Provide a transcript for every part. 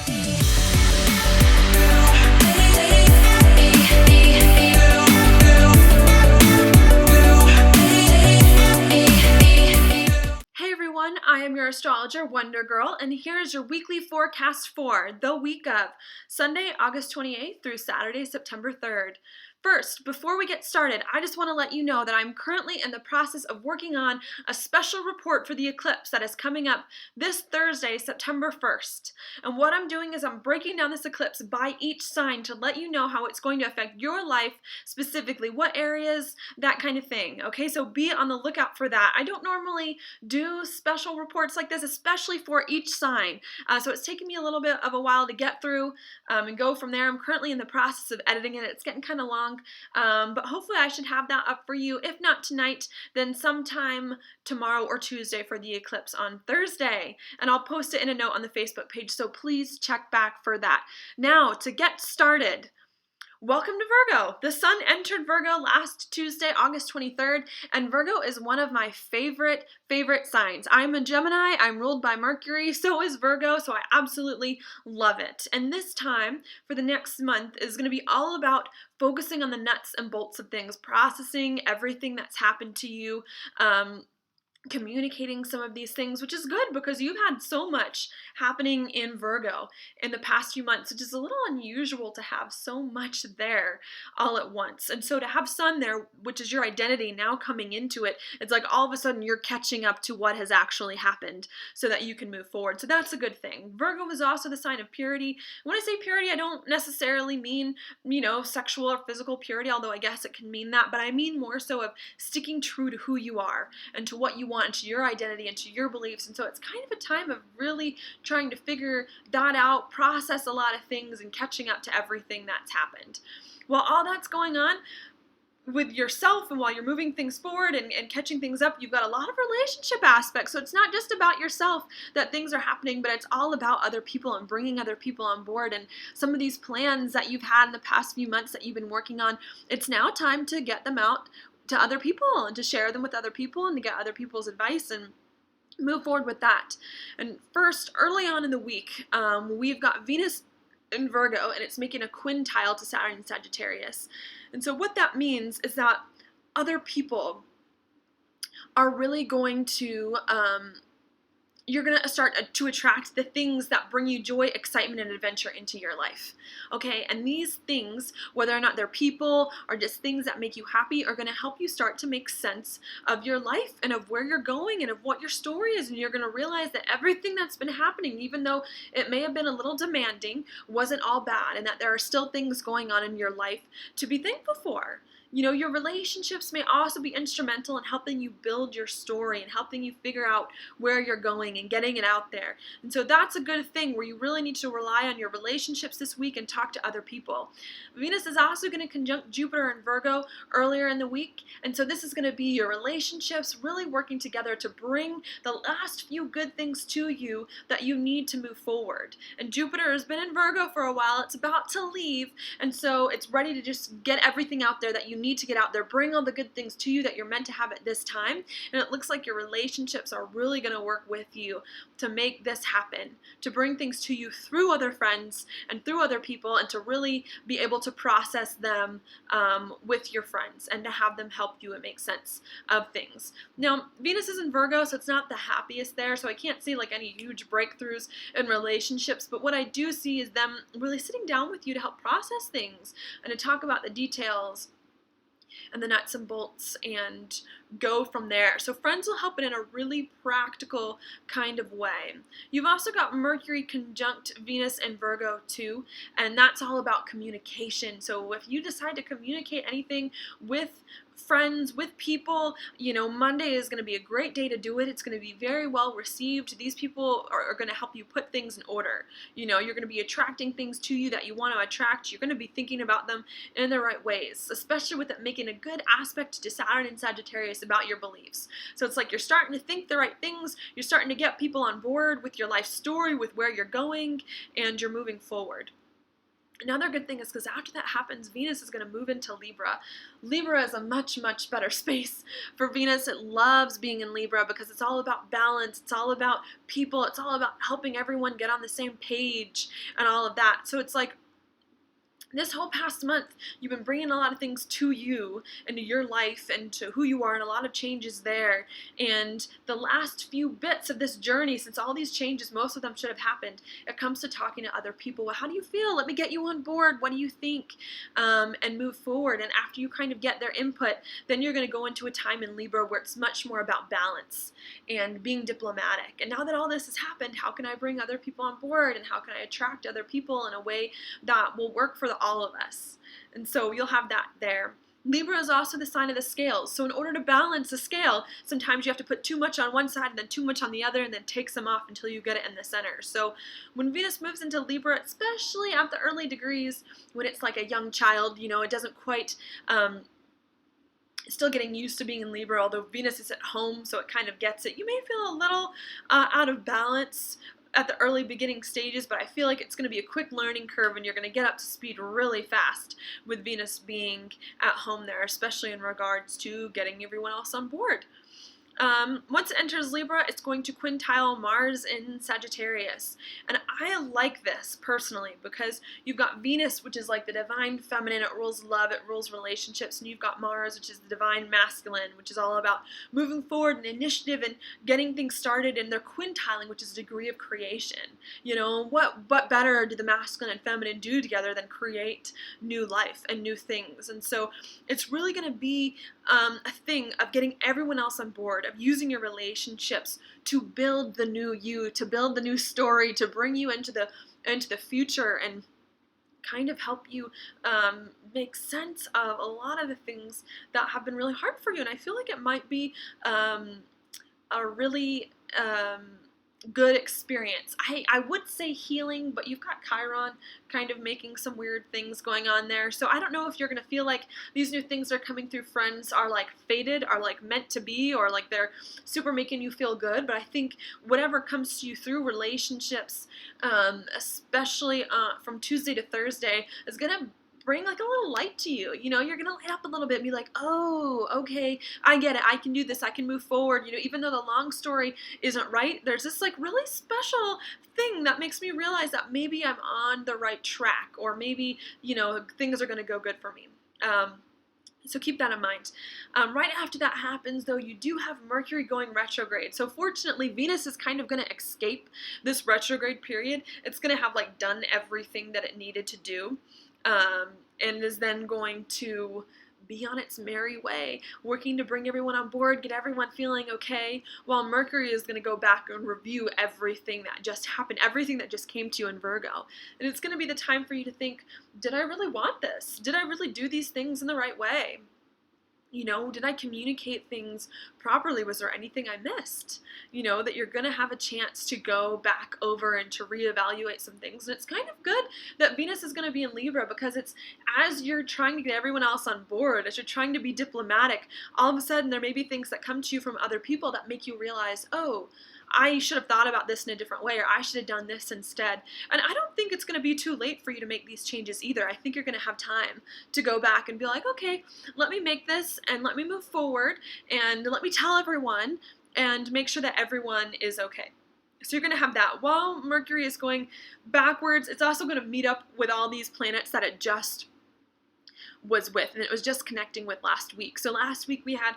Hey everyone, I am your astrologer, Wonder Girl, and here's your weekly forecast for the week of Sunday, August 28th through Saturday, September 3rd. First, before we get started, I just want to let you know that I'm currently in the process of working on a special report for the eclipse that is coming up this Thursday, September 1st. And what I'm doing is I'm breaking down this eclipse by each sign to let you know how it's going to affect your life, specifically what areas, that kind of thing. Okay, so be on the lookout for that. I don't normally do special reports like this, especially for each sign. So it's taken me a little bit of a while to get through and go from there. I'm currently in the process of editing it. It's getting kind of long, but hopefully I should have that up for you. If not tonight, then sometime tomorrow or Tuesday for the eclipse on Thursday. And I'll post it in a note on the Facebook page, so please check back for that. Now, to get started, welcome to Virgo. The sun entered Virgo last Tuesday, August 23rd, and Virgo is one of my favorite signs. I'm a Gemini, I'm ruled by Mercury, so is Virgo, so I absolutely love it. And this time, for the next month, is going to be all about focusing on the nuts and bolts of things, processing everything that's happened to you, communicating some of these things, which is good because you've had so much happening in Virgo in the past few months, which is a little unusual to have so much there all at once. And so to have Sun there, which is your identity now coming into it, it's like all of a sudden you're catching up to what has actually happened so that you can move forward. So that's a good thing. Virgo is also the sign of purity. When I say purity, I don't necessarily mean, sexual or physical purity, although I guess it can mean that, but I mean more so of sticking true to who you are and to what you want and to your identity and to your beliefs. And so it's kind of a time of really trying to figure that out, process a lot of things, and catching up to everything that's happened. While all that's going on with yourself and while you're moving things forward and catching things up, you've got a lot of relationship aspects. So it's not just about yourself that things are happening, but it's all about other people and bringing other people on board. And some of these plans that you've had in the past few months that you've been working on, it's now time to get them out to other people and to share them with other people and to get other people's advice and move forward with that. And first, early on in the week, we've got Venus in Virgo, and it's making a quintile to Saturn and Sagittarius. And so what that means is that other people are really going to you're going to start to attract the things that bring you joy, excitement, and adventure into your life. Okay, and these things, whether or not they're people or just things that make you happy, are going to help you start to make sense of your life and of where you're going and of what your story is. And you're going to realize that everything that's been happening, even though it may have been a little demanding, wasn't all bad, and that there are still things going on in your life to be thankful for. Your relationships may also be instrumental in helping you build your story and helping you figure out where you're going and getting it out there. And so that's a good thing where you really need to rely on your relationships this week and talk to other people. Venus is also going to conjunct Jupiter and Virgo earlier in the week. And so this is going to be your relationships really working together to bring the last few good things to you that you need to move forward. And Jupiter has been in Virgo for a while. It's about to leave. And so it's ready to just get everything out there that you need to get out there, bring all the good things to you that you're meant to have at this time. And it looks like your relationships are really going to work with you to make this happen, to bring things to you through other friends and through other people, and to really be able to process them with your friends and to have them help you and make sense of things. Now, Venus is in Virgo, so it's not the happiest there, so I can't see like any huge breakthroughs in relationships, but what I do see is them really sitting down with you to help process things and to talk about the details and the nuts and bolts and go from there. So friends will help it in a really practical kind of way. You've also got Mercury conjunct Venus and Virgo too, and that's all about communication. So if you decide to communicate anything with friends, with people, Monday is going to be a great day to do it. It's going to be very well received. These people are going to help you put things in order. You're going to be attracting things to you that you want to attract. You're going to be thinking about them in the right ways, especially with it making a good aspect to Saturn and Sagittarius about your beliefs. So it's like you're starting to think the right things. You're starting to get people on board with your life story, with where you're going, and you're moving forward. Another good thing is because after that happens, Venus is going to move into Libra. Libra is a much, much better space for Venus. It loves being in Libra because it's all about balance. It's all about people. It's all about helping everyone get on the same page and all of that. So it's like, this whole past month, you've been bringing a lot of things to you and to your life and to who you are, and a lot of changes there. And the last few bits of this journey, since all these changes, most of them should have happened, it comes to talking to other people. Well, how do you feel? Let me get you on board. What do you think? And move forward. And after you kind of get their input, then you're going to go into a time in Libra where it's much more about balance and being diplomatic. And now that all this has happened, how can I bring other people on board, and how can I attract other people in a way that will work for all of us? And so you'll have that there. Libra is also the sign of the scales. So in order to balance the scale, sometimes you have to put too much on one side and then too much on the other, and then take some off until you get it in the center. So when Venus moves into Libra, especially at the early degrees, when it's like a young child, you know, it doesn't quite still getting used to being in Libra, although Venus is at home, so it kind of gets it. You may feel a little out of balance at the early beginning stages, but I feel like it's going to be a quick learning curve, and you're going to get up to speed really fast with Venus being at home there, especially in regards to getting everyone else on board. Once it enters Libra, it's going to quintile Mars in Sagittarius. And I like this personally because you've got Venus, which is like the divine feminine. It rules love, it rules relationships. And you've got Mars, which is the divine masculine, which is all about moving forward and initiative and getting things started. And they're quintiling, which is a degree of creation. You know, what better do the masculine and feminine do together than create new life and new things? And so it's really going to be a thing of getting everyone else on board, of using your relationships to build the new you, to build the new story, to bring you into the future and kind of help you make sense of a lot of the things that have been really hard for you. And I feel like it might be a really good experience. I would say healing, but you've got Chiron kind of making some weird things going on there. So I don't know if you're going to feel like these new things that are coming through friends are like fated, are like meant to be, or like they're super making you feel good. But I think whatever comes to you through relationships, especially from Tuesday to Thursday, is going to bring like a little light to you. You know, you're gonna light up a little bit and be like, oh, okay, I get it, I can do this, I can move forward. You know, even though the long story isn't right, there's this like really special thing that makes me realize that maybe I'm on the right track, or maybe, you know, things are gonna go good for me. So keep that in mind. Right after that happens, though, you do have Mercury going retrograde. So fortunately, Venus is kind of going to escape this retrograde period. It's going to have like done everything that it needed to do, and is then going to be on its merry way, working to bring everyone on board, get everyone feeling okay, while Mercury is going to go back and review everything that just happened, everything that just came to you in Virgo. And it's going to be the time for you to think, did I really want this? Did I really do these things in the right way? You know, did I communicate things properly? Was there anything I missed? You know, that you're going to have a chance to go back over and to reevaluate some things. And it's kind of good that Venus is going to be in Libra, because it's as you're trying to get everyone else on board, as you're trying to be diplomatic, all of a sudden there may be things that come to you from other people that make you realize, oh, I should have thought about this in a different way, or I should have done this instead. And I don't think it's going to be too late for you to make these changes either. I think you're going to have time to go back and be like, okay, let me make this and let me move forward and let me tell everyone and make sure that everyone is okay. So you're going to have that. While Mercury is going backwards, it's also going to meet up with all these planets that it just was with, and it was just connecting with last week. So last week we had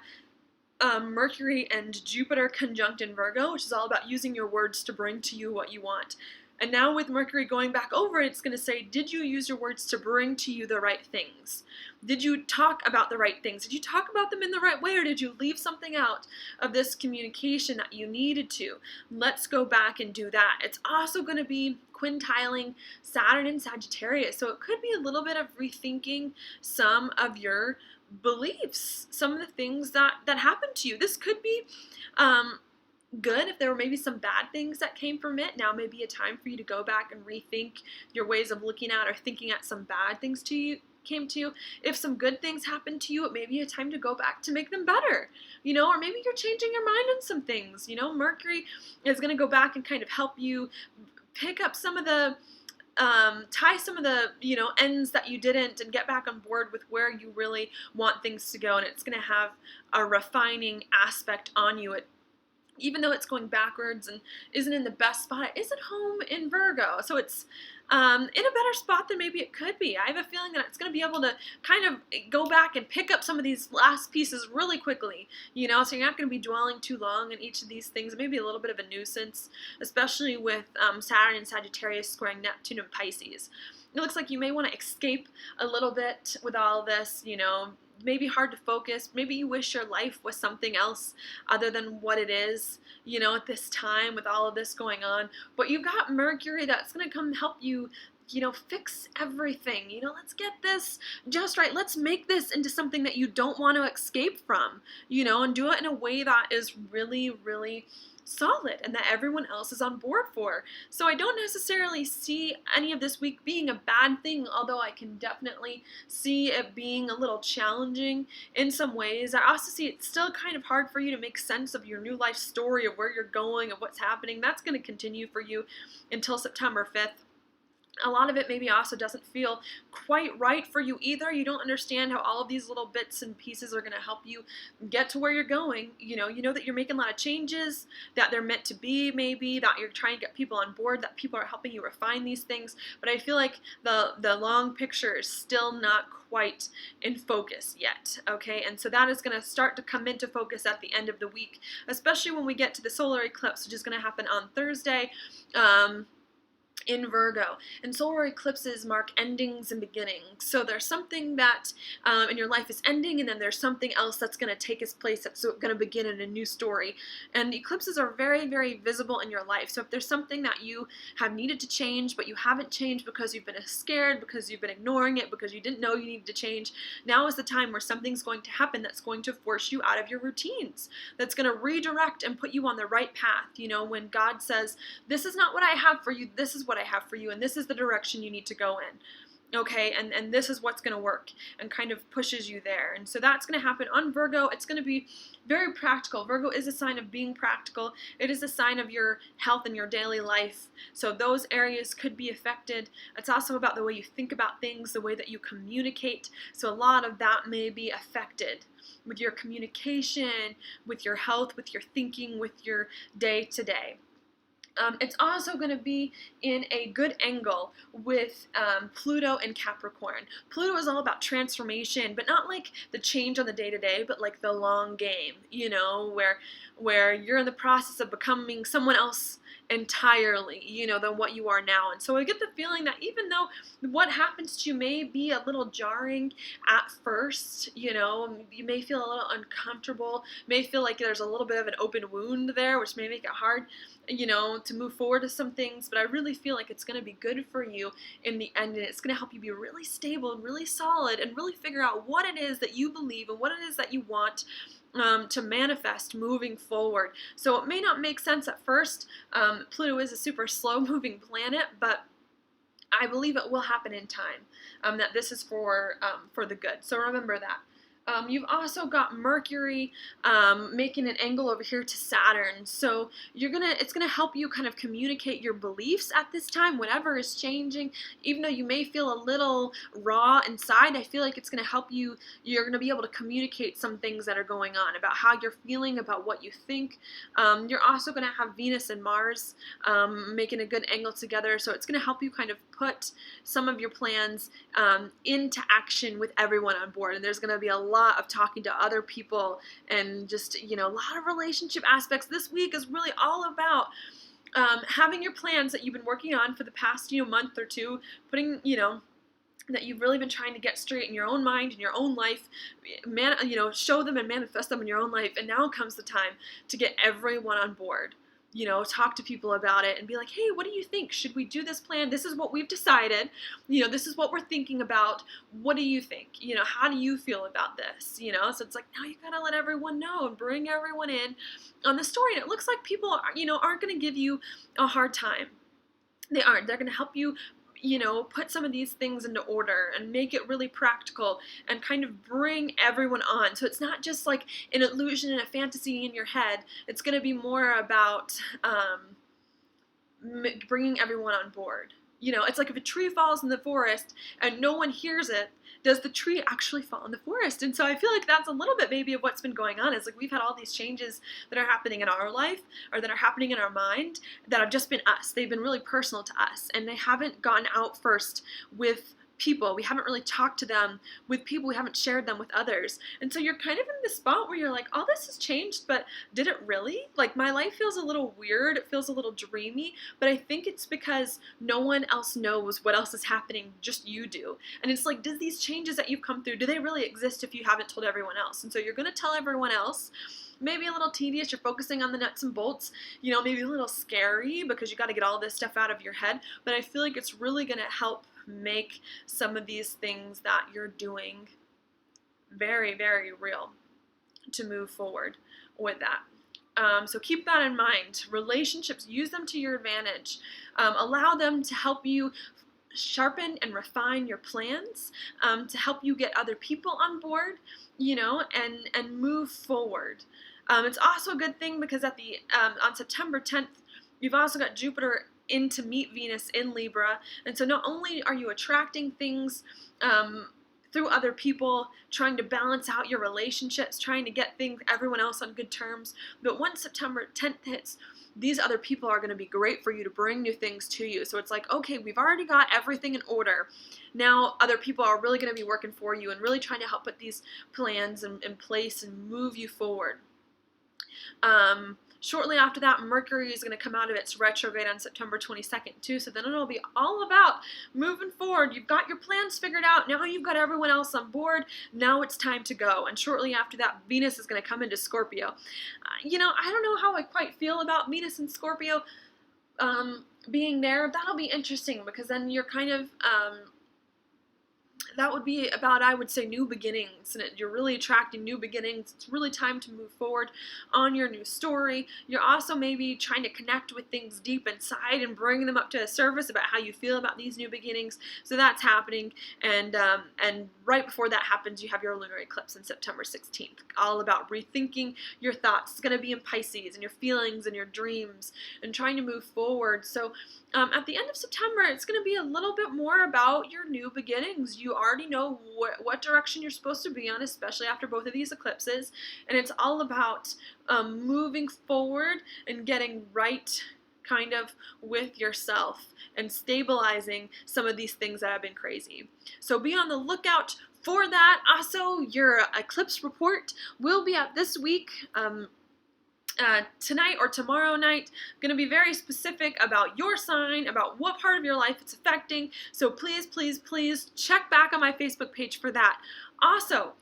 Mercury and Jupiter conjunct in Virgo, which is all about using your words to bring to you what you want. And now with Mercury going back over, it's going to say, did you use your words to bring to you the right things? Did you talk about the right things? Did you talk about them in the right way, or did you leave something out of this communication that you needed to? Let's go back and do that. It's also going to be quintiling Saturn and Sagittarius, so it could be a little bit of rethinking some of your beliefs, some of the things that happened to you. This could be good if there were maybe some bad things that came from it. Now may be a time for you to go back and rethink your ways of looking at or thinking at some bad things came to you. If some good things happened to you, it may be a time to go back to make them better, you know, or maybe you're changing your mind on some things. You know, Mercury is going to go back and kind of help you pick up some of the tie some of the, ends that you didn't and get back on board with where you really want things to go. And it's going to have a refining aspect on you. Even though it's going backwards and isn't in the best spot, it is at home in Virgo. So it's in a better spot than maybe it could be. I have a feeling that it's going to be able to kind of go back and pick up some of these last pieces really quickly, so you're not going to be dwelling too long on each of these things. Maybe a little bit of a nuisance, especially with Saturn and Sagittarius squaring Neptune and Pisces. It looks like you may want to escape a little bit with all this, maybe hard to focus. Maybe you wish your life was something else other than what it is, at this time with all of this going on. But you've got Mercury that's going to come help you, fix everything. Let's get this just right. Let's make this into something that you don't want to escape from, and do it in a way that is really, really solid and that everyone else is on board for. So I don't necessarily see any of this week being a bad thing, although I can definitely see it being a little challenging in some ways. I also see it's still kind of hard for you to make sense of your new life story, of where you're going, of what's happening. That's going to continue for you until September 5th. A lot of it maybe also doesn't feel quite right for you either. You don't understand how all of these little bits and pieces are going to help you get to where you're going. You know that you're making a lot of changes, that they're meant to be, maybe, that you're trying to get people on board, that people are helping you refine these things. But I feel like the long picture is still not quite in focus yet, okay? And so that is going to start to come into focus at the end of the week, especially when we get to the solar eclipse, which is going to happen on Thursday. In Virgo, and solar eclipses mark endings and beginnings. So there's something that in your life is ending, and then there's something else that's going to take its place, that's going to begin in a new story. And eclipses are very, very visible in your life. So if there's something that you have needed to change, but you haven't changed because you've been scared, because you've been ignoring it, because you didn't know you needed to change, now is the time where something's going to happen that's going to force you out of your routines, that's going to redirect and put you on the right path. When God says, this is not what I have for you, this is what I have for you, and this is the direction you need to go in, okay, and this is what's going to work, and kind of pushes you there. And so that's going to happen on Virgo. It's going to be very practical. Virgo is a sign of being practical. It is a sign of your health and your daily life, so those areas could be affected. It's also about the way you think about things, the way that you communicate, so a lot of that may be affected with your communication, with your health, with your thinking, with your day-to-day. It's also going to be in a good angle with Pluto and Capricorn. Pluto is all about transformation, but not like the change on the day-to-day, but like the long game, where you're in the process of becoming someone else entirely, than what you are now. And so I get the feeling that even though what happens to you may be a little jarring at first, you may feel a little uncomfortable, may feel like there's a little bit of an open wound there, which may make it hard, to move forward to some things, but I really feel like it's going to be good for you in the end, and it's going to help you be really stable and really solid and really figure out what it is that you believe and what it is that you want to manifest moving forward. So it may not make sense at first. Pluto is a super slow moving planet, but I believe it will happen in time, that this is for the good. So remember that. You've also got Mercury making an angle over here to Saturn. So it's gonna help you kind of communicate your beliefs at this time, whatever is changing. Even though you may feel a little raw inside, I feel like it's gonna help you. You're gonna be able to communicate some things that are going on about how you're feeling, about what you think. You're also gonna have Venus and Mars making a good angle together. So it's gonna help you kind of put some of your plans into action with everyone on board. And there's gonna be a lot of talking to other people, and just a lot of relationship aspects. This week is really all about having your plans that you've been working on for the past month or two, putting that you've really been trying to get straight in your own mind, in your own life, show them and manifest them in your own life. And now comes the time to get everyone on board. Talk to people about it and be like, hey, what do you think? Should we do this plan? This is what we've decided. This is what we're thinking about. What do you think? How do you feel about this? So it's like, now you gotta let everyone know and bring everyone in on the story. And it looks like people aren't gonna give you a hard time. They aren't. They're gonna help you put some of these things into order and make it really practical and kind of bring everyone on. So it's not just like an illusion and a fantasy in your head. It's going to be more about bringing everyone on board. It's like if a tree falls in the forest and no one hears it, does the tree actually fall in the forest? And so I feel like that's a little bit maybe of what's been going on, is like we've had all these changes that are happening in our life or that are happening in our mind that have just been us. They've been really personal to us, and they haven't gone out first with people. We haven't really talked to them with people. We haven't shared them with others. And so you're kind of in this spot where you're like, all this has changed, but did it really? Like, my life feels a little weird. It feels a little dreamy, but I think it's because no one else knows what else is happening. Just you do. And it's like, does these changes that you've come through, do they really exist if you haven't told everyone else? And so you're going to tell everyone else. Maybe a little tedious, you're focusing on the nuts and bolts, maybe a little scary because you got to get all this stuff out of your head, but I feel like it's really going to help make some of these things that you're doing very, very real to move forward with that. So keep that in mind. Relationships, use them to your advantage. Allow them to help you sharpen and refine your plans, to help you get other people on board, and move forward. It's also a good thing because on September 10th, you've also got Jupiter in to meet Venus in Libra, and so not only are you attracting things through other people, trying to balance out your relationships, trying to get everyone else on good terms, but once September 10th hits, these other people are going to be great for you to bring new things to you. So it's like, okay, we've already got everything in order. Now other people are really going to be working for you and really trying to help put these plans in place and move you forward. Shortly after that, Mercury is going to come out of its retrograde on September 22nd too, so then it'll be all about moving forward. You've got your plans figured out. Now you've got everyone else on board. Now it's time to go. And shortly after that, Venus is going to come into Scorpio. I don't know how I quite feel about Venus and Scorpio being there. That'll be interesting because then you're kind of... that would be about, I would say, new beginnings, and you're really attracting new beginnings. It's really time to move forward on your new story. You're also maybe trying to connect with things deep inside and bring them up to the surface about how you feel about these new beginnings. So that's happening, and right before that happens, you have your lunar eclipse on September 16th, all about rethinking your thoughts. It's going to be in Pisces, and your feelings and your dreams, and trying to move forward. So at the end of September, it's going to be a little bit more about your new beginnings. You already know what direction you're supposed to be on, especially after both of these eclipses, and it's all about moving forward and getting right kind of with yourself and stabilizing some of these things that have been crazy. So be on the lookout for that. Also, your eclipse report will be out this week. Tonight or tomorrow night. I'm going to be very specific about your sign, about what part of your life it's affecting. So please, please, please check back on my Facebook page for that. Also,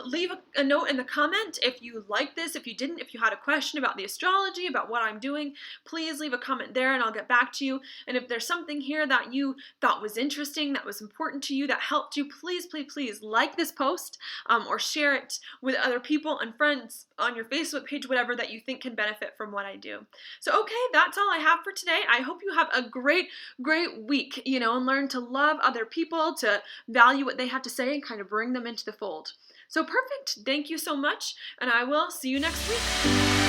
leave a note in the comment if you like this, if you didn't, if you had a question about the astrology, about what I'm doing, please leave a comment there and I'll get back to you. And if there's something here that you thought was interesting, that was important to you, that helped you, please, please, please like this post or share it with other people and friends on your Facebook page, whatever that you think can benefit from what I do. So, okay, that's all I have for today. I hope you have a great, great week, and learn to love other people, to value what they have to say and kind of bring them into the fold. So perfect. Thank you so much, and I will see you next week.